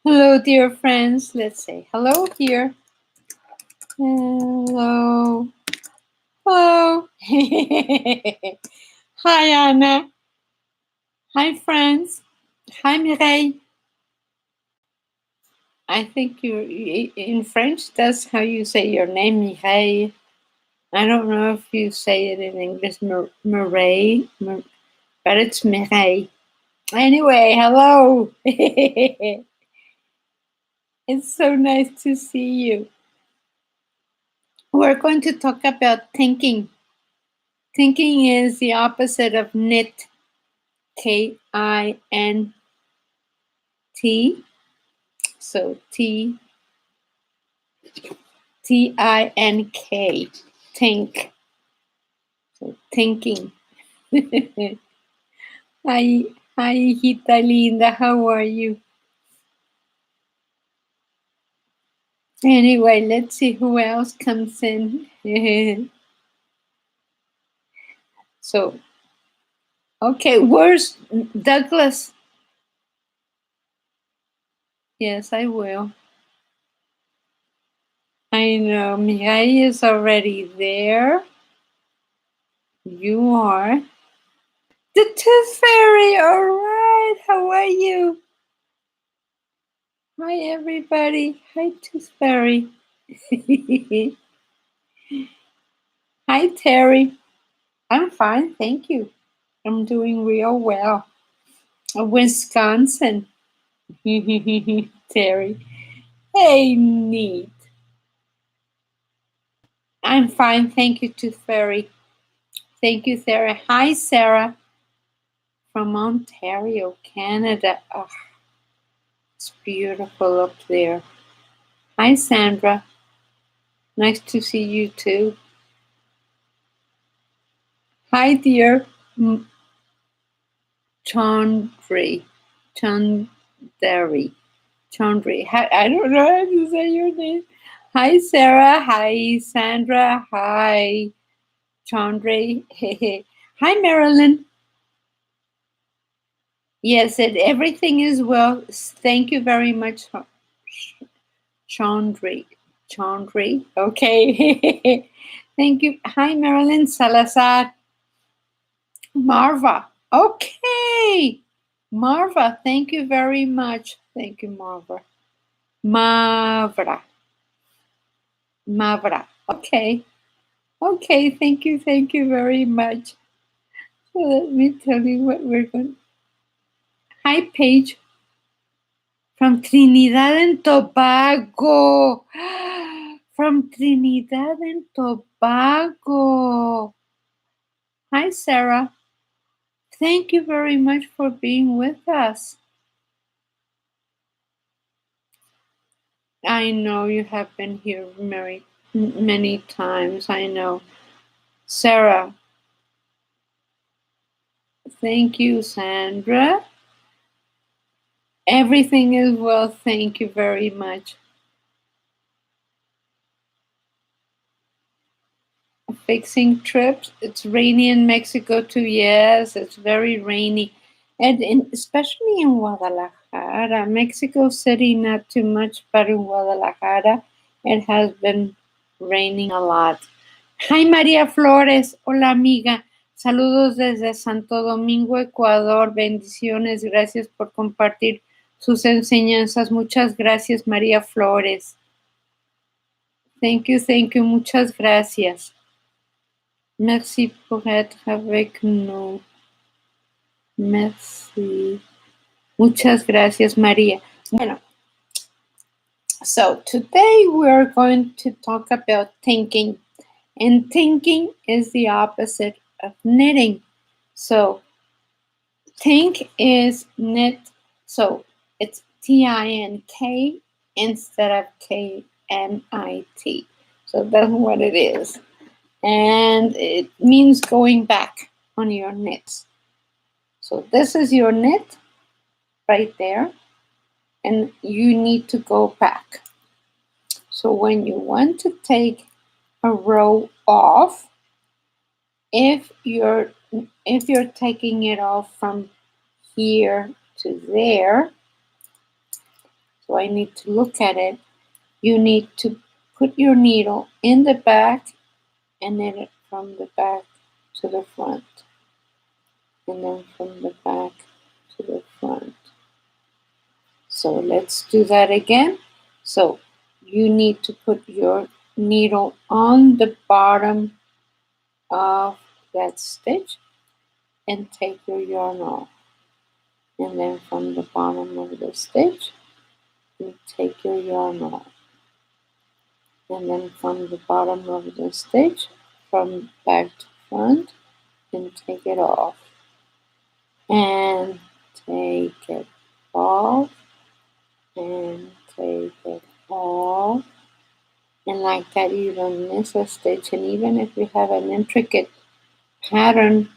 Hello, dear friends. Let's say hello here. Hello. Hello. Hi, Anna. Hi, friends. Hi, Mireille. I think you're in French. That's how you say your name, Mireille. I don't know if you say it in English, Mireille, but it's Mireille. Anyway, hello. It's so nice to see you. We're going to talk about thinking. Tinking is the opposite of knit, K-I-N-T. So T-I-N-K, tink. So thinking. Hi, hijita linda, how are you? Anyway, let's see who else comes in. So, okay, where's Douglas? Yes, I will. I know, Mirai is already there. You are. The Tooth Fairy, all right, how are you? Hi, everybody. Hi, Tooth Fairy. Hi, Terry. I'm fine, thank you. I'm doing real well. Wisconsin. Terry. Hey, neat. I'm fine, thank you, Tooth Fairy. Thank you, Sarah. Hi, Sarah from Ontario, Canada. Oh, it's beautiful up there. Hi, Sandra. Nice to see you too. Hi, dear Chandri. Chandari. Chandri. I don't know how to say your name. Hi, Sarah. Hi, Sandra. Hi, Chandri. Hi, Marilyn. Yes, everything is well. Thank you very much, Chandri. Chandri. Okay. Thank you. Hi, Marilyn Salazar. Marva. Okay. Marva, thank you very much. Thank you, Marva. Mavra. Mavra. Okay. Okay, thank you very much. So let me tell you what we're going. Hi, Paige. From Trinidad and Tobago. From Trinidad and Tobago. Hi, Sarah. Thank you very much for being with us. I know you have been here many times. I know. Sarah. Thank you, Sandra. Everything is well. Thank you very much. Fixing trips. It's rainy in Mexico too. Yes, it's very rainy. And especially in Guadalajara, Mexico City, not too much, but in Guadalajara, it has been raining a lot. Hi, María Flores. Hola, amiga. Saludos desde Santo Domingo, Ecuador. Bendiciones. Gracias por compartir sus enseñanzas. Muchas gracias, María Flores. Thank you. Muchas gracias. Merci pour être avec nous. Merci. Muchas gracias, María. Bueno, so today we're going to talk about thinking. And thinking is the opposite of knitting. So think is knit. So it's T-I-N-K instead of K-N-I-T. So that's what it is. And it means going back on your knits. So this is your knit right there, and you need to go back. So when you want to take a row off, if you're taking it off from here to there. So I need to look at it. You need to put your needle in the back and knit it from the back to the front. And then from the back to the front. So let's do that again. So you need to put your needle on the bottom of that stitch and take your yarn off. And then from the bottom of the stitch, you take your yarn off. And then from the bottom of the stitch, from back to front, and take it off. And take it off. And take it off. And like that, you don't miss a stitch. And even if you have an intricate pattern,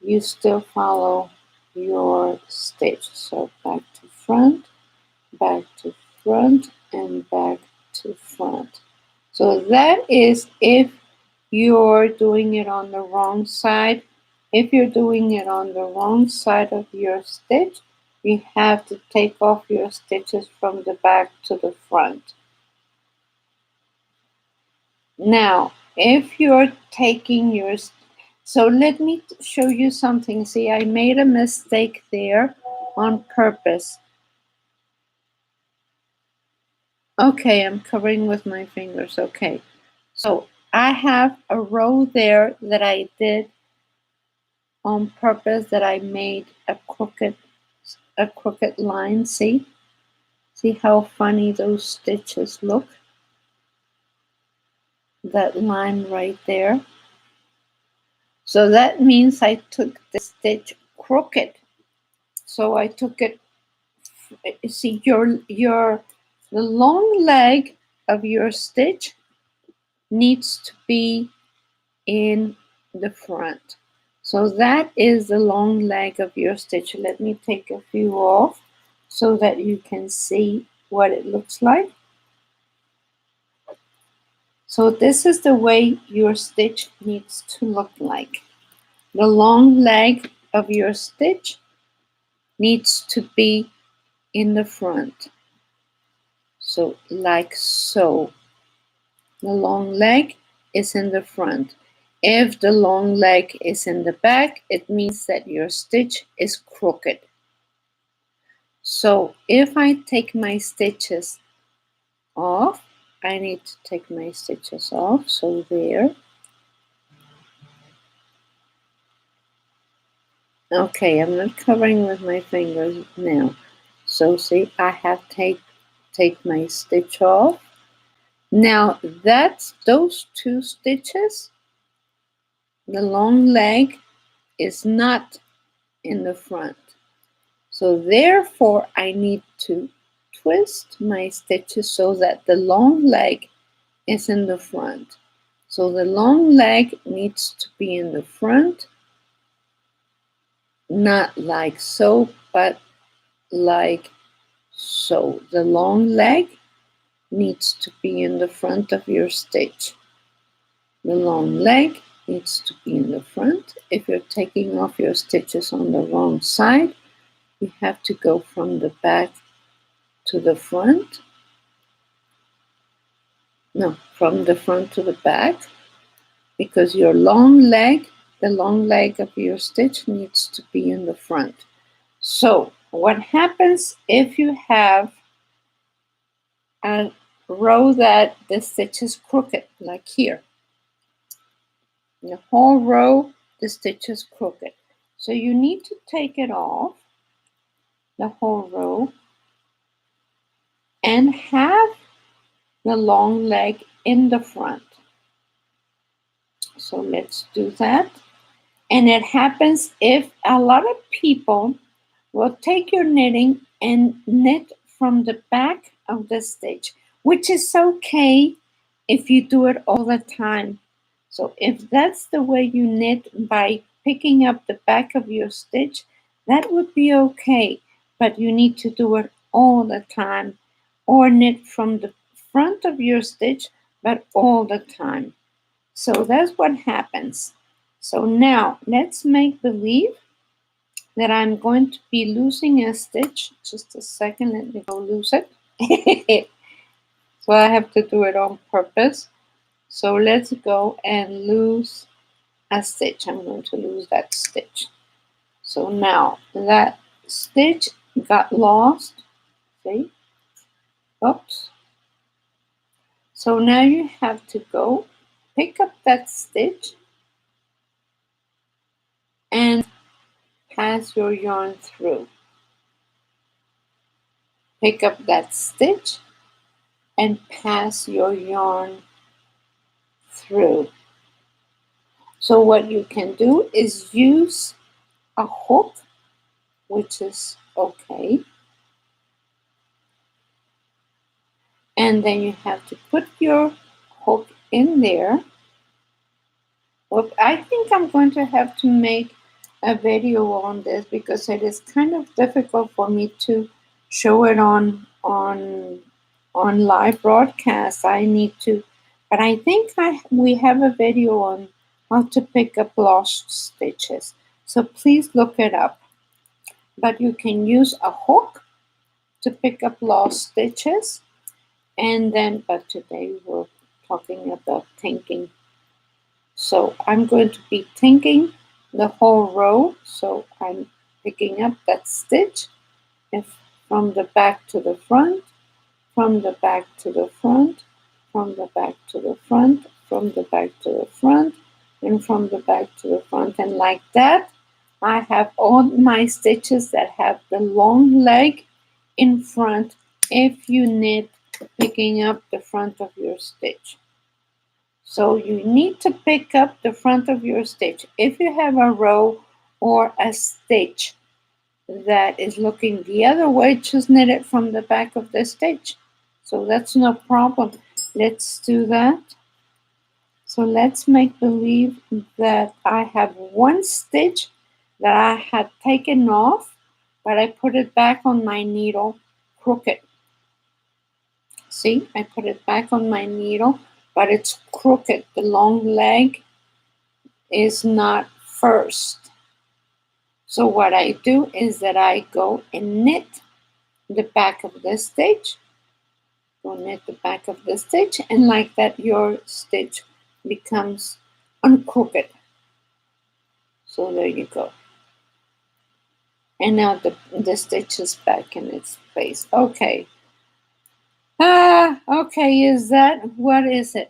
you still follow your stitch. So back to front, and back to front. So that is if you're doing it on the wrong side. If you're doing it on the wrong side of your stitch, you have to take off your stitches from the back to the front. Now, if you're taking your, so let me show you something. See, I made a mistake there on purpose. Okay, I'm covering with my fingers. Okay, so I have a row there that I did on purpose, that I made a crooked line. See how funny those stitches look? That line right there. So that means I took the stitch crooked. So I took it. See, the long leg of your stitch needs to be in the front. So that is the long leg of your stitch. Let me take a few off so that you can see what it looks like. So this is the way your stitch needs to look like. The long leg of your stitch needs to be in the front. So like so. The long leg is in the front. If the long leg is in the back, it means that your stitch is crooked. So if I take my stitches off, I need to take my stitches off. So there. Okay, I'm not covering with my fingers now. So see, I have take my stitch off. Now that's those two stitches. The long leg is not in the front. So therefore I need to twist my stitches so that the long leg is in the front. So the long leg needs to be in the front, not like so, but like so. The long leg needs to be in the front of your stitch. The long leg needs to be in the front. If you're taking off your stitches on the wrong side, you have to go from the back to the front. No, from the front to the back, because your long leg, the long leg of your stitch needs to be in the front. So what happens if you have a row that the stitch is crooked, like here? The whole row, the stitch is crooked. So you need to take it off, the whole row, and have the long leg in the front. So let's do that. And it happens if a lot of people will take your knitting and knit from the back of the stitch, which is okay if you do it all the time. So if that's the way you knit, by picking up the back of your stitch, that would be okay. But you need to do it all the time, or knit from the front of your stitch, but all the time. So that's what happens. So now let's make believe that I'm going to be losing a stitch. Just a second, let me go lose it. So I have to do it on purpose. So let's go and lose a stitch. I'm going to lose that stitch. So now that stitch got lost. See? Oops. So now you have to go pick up that stitch and pass your yarn through. Pick up that stitch and pass your yarn through. So what you can do is use a hook, which is okay. And then you have to put your hook in there. Well, I think I'm going to have to make a video on this because it is kind of difficult for me to show it on live broadcast. I need to, but I think we have a video on how to pick up lost stitches. So please look it up. But you can use a hook to pick up lost stitches, and then, but today we're talking about tinking. So I'm going to be tinking the whole row. So I'm picking up that stitch from the back to the front, from the back to the front, from the back to the front, from the back to the front, and from the back to the front. And like that, I have all my stitches that have the long leg in front if you knit picking up the front of your stitch. So you need to pick up the front of your stitch. If you have a row or a stitch that is looking the other way, just knit it from the back of the stitch. So that's no problem. Let's do that. So let's make believe that I have one stitch that I had taken off, but I put it back on my needle crooked. See, I put it back on my needle, but it's crooked. The long leg is not first. So what I do is that I go and knit the back of the stitch. Go knit the back of the stitch, and like that your stitch becomes uncrooked. So there you go. And now the stitch is back in its place. Okay. Okay, is that, what is it?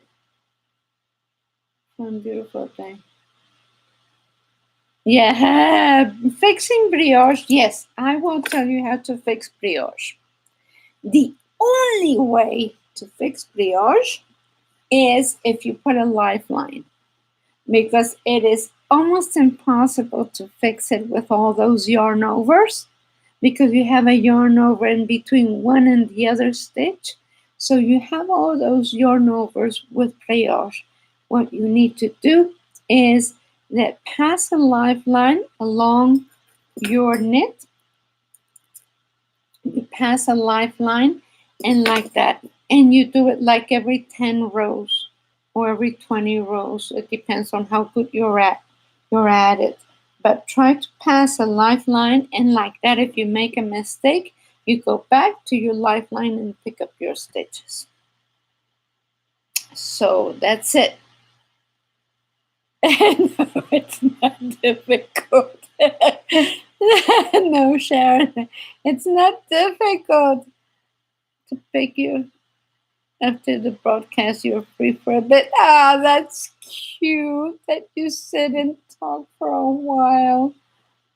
One beautiful day. Yeah, fixing brioche. Yes, I will tell you how to fix brioche. The only way to fix brioche is if you put a lifeline, because it is almost impossible to fix it with all those yarn overs, because you have a yarn over in between one and the other stitch. So you have all those yarn overs with brioche. What you need to do is that pass a lifeline along your knit. You pass a lifeline and like that. And you do it like every 10 rows or every 20 rows. It depends on how good you're at it. But try to pass a lifeline, and like that, if you make a mistake, you go back to your lifeline and pick up your stitches. So that's it. No, it's not difficult. No, Sharon, it's not difficult to pick you after the broadcast. You're free for a bit. Ah, that's cute that you sit and talk for a while.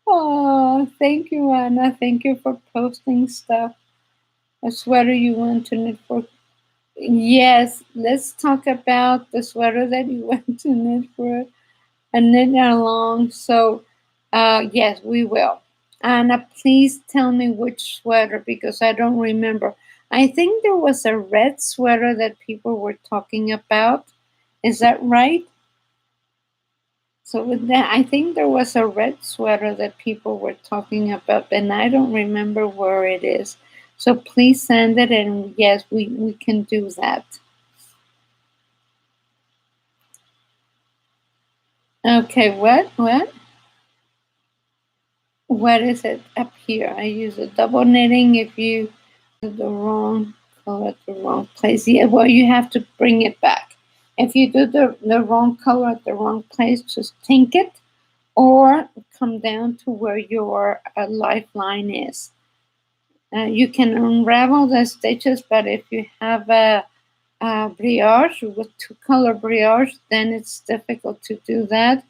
Oh, thank you, Anna. Thank you for posting stuff. A sweater you want to knit for. Yes, let's talk about the sweater that you want to knit for a knit along. So, yes, we will. Anna, please tell me which sweater because I don't remember. I think there was a red sweater that people were talking about. Is that right? So with that, I think there was a red sweater that people were talking about, and I don't remember where it is. So please send it, and yes, we can do that. Okay, what? what is it up here? I use a double knitting if you do the wrong color at the wrong place. Yeah, well, you have to bring it back. If you do the wrong color at the wrong place, just tink it or come down to where your lifeline is. You can unravel the stitches, but if you have a brioche with two color brioche, then it's difficult to do that.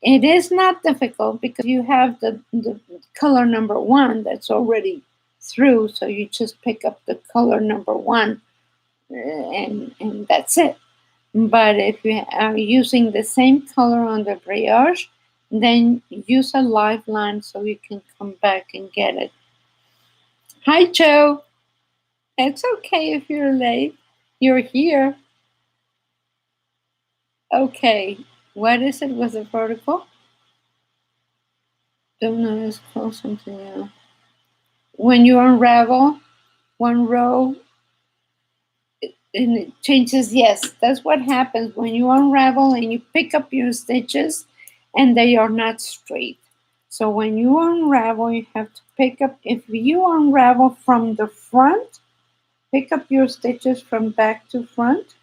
It is not difficult because you have the color number one that's already through, so you just pick up the color number one and that's it. But if you are using the same color on the brioche, then use a lifeline so you can come back and get it. Hi, Joe. It's okay if you're late. You're here. Okay. What is it with the vertical? Don't know. It's close something else. When you unravel one row and it changes, yes, that's what happens when you unravel and you pick up your stitches and they are not straight. So when you unravel, you have to pick up, if you unravel from the front, pick up your stitches from back to front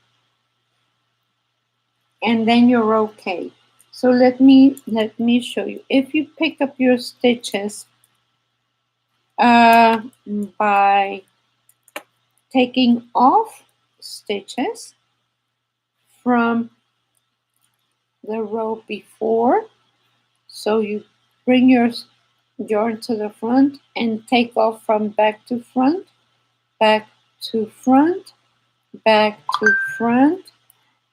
and then you're okay. So let me show you. If you pick up your stitches by taking off stitches from the row before, so you bring your yarn to the front and take off from back to front, back to front, back to front,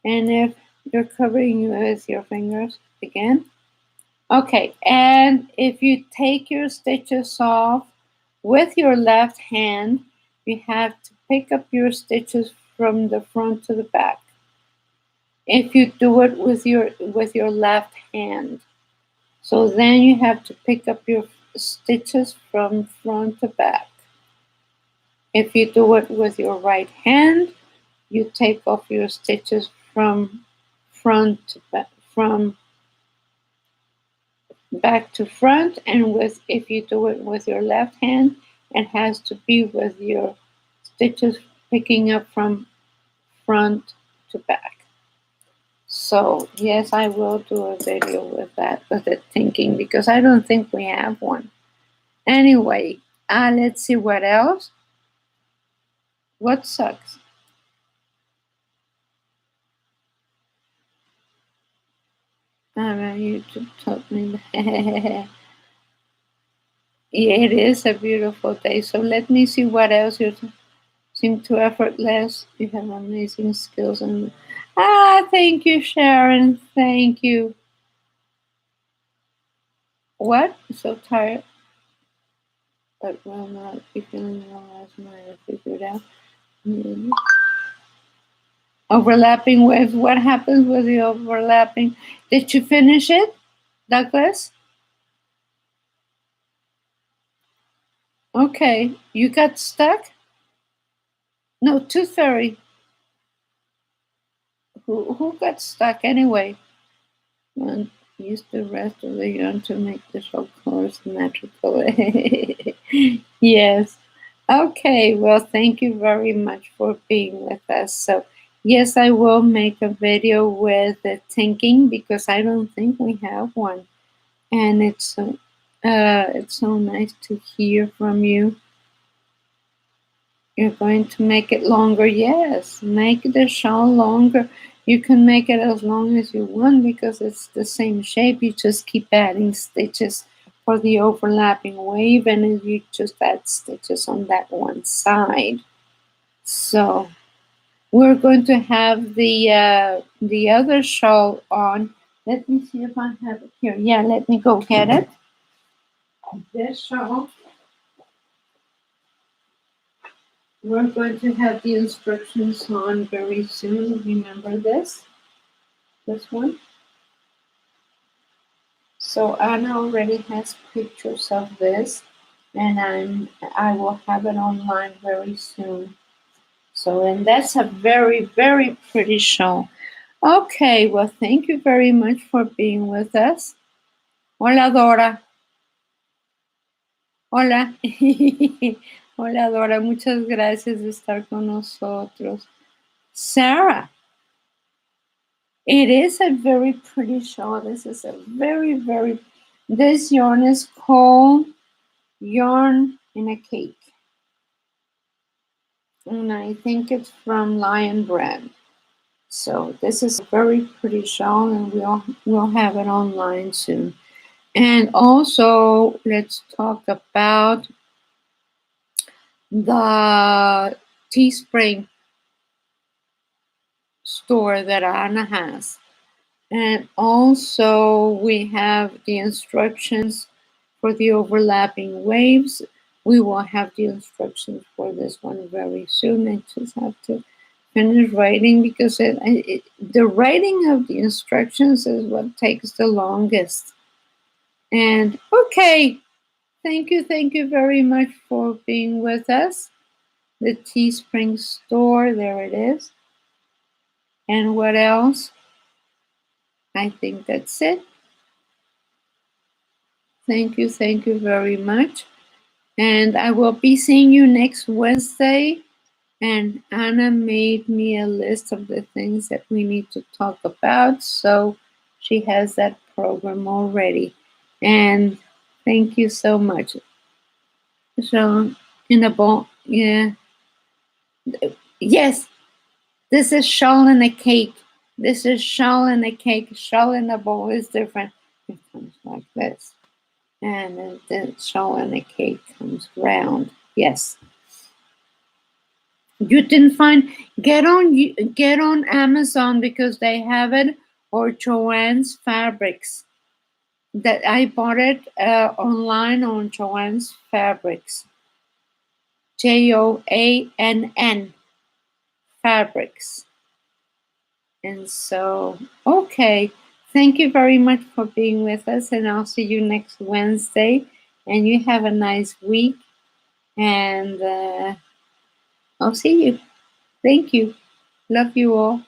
and if you're covering with your fingers again. Okay, and if you take your stitches off with your left hand, you have to pick up your stitches from the front to the back. If you do it with your left hand, so then you have to pick up your stitches from front to back. If you do it with your right hand, you take off your stitches from front to back, from back to front, and if you do it with your left hand, it has to be with your stitches picking up from front to back. So yes, I will do a video with that, with the tinking, because I don't think we have one. Anyway, let's see what else. What sucks? YouTube taught me. Yeah, it is a beautiful day. So let me see what else you seem to effortless. You have amazing skills and thank you, Sharon. Thank you. What? So tired, but will not be feeling well as mine figured out. Mm-hmm. Overlapping with what happens with the overlapping? Did you finish it, Douglas? Okay, you got stuck? No, Tooth Fairy. Who got stuck anyway? One use the rest of the yarn to make the shawl color symmetrical. Yes. Okay, well, thank you very much for being with us. So, yes, I will make a video with the tinking because I don't think we have one. And it's so nice to hear from you. You're going to make it longer. Yes, make the shawl longer. You can make it as long as you want because it's the same shape. You just keep adding stitches for the overlapping wave and you just add stitches on that one side. So we're going to have the other shawl on. Let me see if I have it here. Yeah, let me go get it. This shawl. We're going to have the instructions on very soon. Remember this one. So Anna already has pictures of this, and I will have it online very soon. So, and that's a very, very pretty shawl. Okay, well, thank you very much for being with us. Hola, Dora. Hola. Hola, Dora. Muchas gracias de estar con nosotros. Sarah, it is a very pretty shawl. This is a this yarn is called Yarn in a Cake. And I think it's from Lion Brand. So this is a very pretty shawl, and we'll have it online soon. And also, let's talk about the Teespring store that Anna has. And also, we have the instructions for the overlapping waves. We will have the instructions for this one very soon. I just have to finish writing because the writing of the instructions is what takes the longest. And okay, thank you very much for being with us. The Teespring store, there it is. And what else? I think that's it. Thank you very much. And I will be seeing you next Wednesday. And Anna made me a list of the things that we need to talk about. So she has that program already. And thank you so much. So, in a bowl, yeah. Yes, this is shawl in a cake. This is shawl in a cake. Shawl in a bowl is different. It comes like this. And then the shawl in a cake comes round. Yes. You didn't find get on Amazon because they have it, or Joann's Fabrics. That I bought it online on Joann's Fabrics. JOANN Fabrics. And so, okay. Thank you very much for being with us, and I'll see you next Wednesday. And you have a nice week. And I'll see you. Thank you. Love you all.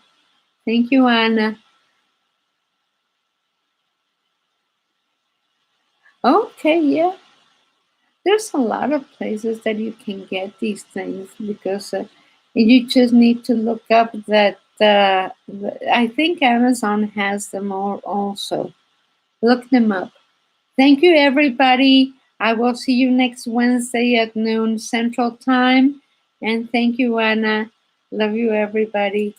Thank you, Anna. Okay, yeah. There's a lot of places that you can get these things because you just need to look up that. I think Amazon has them all also. Look them up. Thank you, everybody. I will see you next Wednesday at noon Central Time. And thank you, Anna. Love you, everybody.